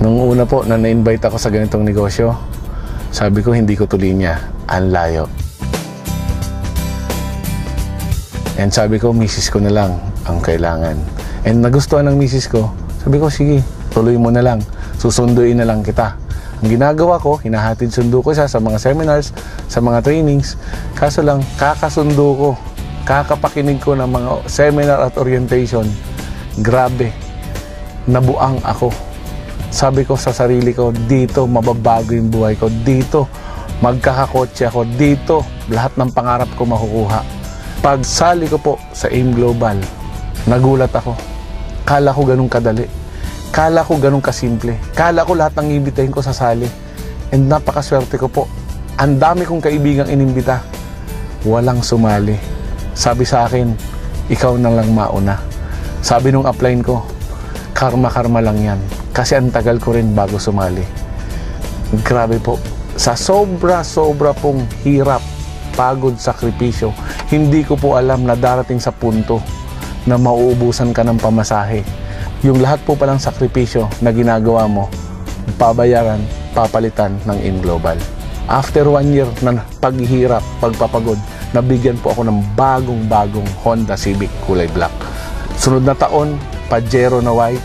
Nung una po na na-invite ako sa ganitong negosyo, sabi ko hindi ko tuloy niya, ang layo. And sabi ko, misis ko na lang ang kailangan. And nagustuhan ng misis ko, sabi ko, sige, tuloy mo na lang, susunduin na lang kita. Ang ginagawa ko, hinahatid sundo ko siya sa mga seminars, sa mga trainings. Kaso lang, kakasundo ko, kakapakinig ko ng mga seminar at orientation. Grabe, nabuang ako. Sabi ko sa sarili ko, dito mababago yung buhay ko. Dito, magkakakotse ako. Dito, lahat ng pangarap ko makukuha. Pagsali ko po sa AIM Global, nagulat ako. Kala ko ganun kadali. Kala ko ganun kasimple. Kala ko lahat ng imbitahin ko sasali. And napakaswerte ko po. Ang dami kong kaibigang inimbita. Walang sumali. Sabi sa akin, ikaw na lang mauna. Sabi nung upline ko, karma-karma lang yan. Kasi ang tagal ko rin bago sumali. Grabe po. Sa sobra-sobra pong hirap, pagod, sakripisyo, hindi ko po alam na darating sa punto na mauubusan ka ng pamasahe. Yung lahat po palang sakripisyo na ginagawa mo, pabayaran, papalitan ng AIM Global. After 1 year na paghihirap, pagpapagod, nabigyan po ako ng bagong-bagong Honda Civic kulay black. Sunod na taon, Pajero na white.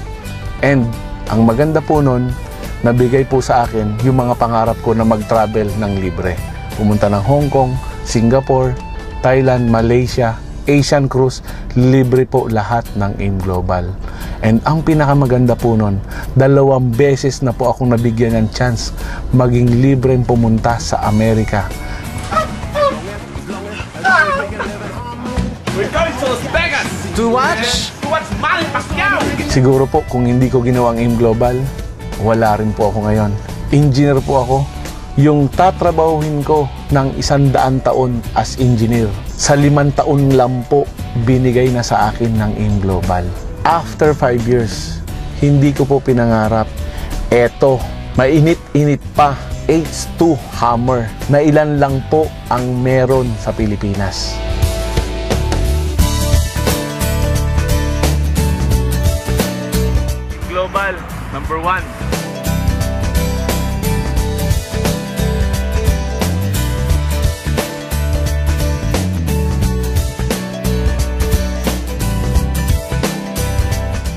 And ang maganda po nun, nabigay po sa akin yung mga pangarap ko na mag-travel ng libre. Pumunta ng Hong Kong, Singapore, Thailand, Malaysia, Asian Cruise, libre po lahat ng AIM Global. And ang pinakamaganda po nun, 2 beses na po akong nabigyan ng chance maging libreng pumunta sa Amerika. We're going to Las Vegas! To watch? To watch Manny Pacquiao! Siguro po kung hindi ko ginawang AIM Global, wala rin po ako ngayon. Engineer po ako. Yung tatrabahuhin ko ng 100 taon as engineer, sa 5 taon lang po binigay na sa akin ng AIM Global. After 5 years, hindi ko po pinangarap. Eto, mainit-init pa, H2 Hammer, na ilan lang po ang meron sa Pilipinas. Global, number 1.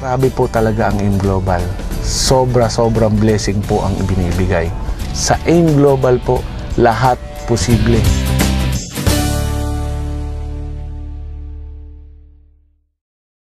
Grabe po talaga ang AIM Global. Sobra-sobrang blessing po ang ibinibigay. Sa AIM Global po, lahat posible.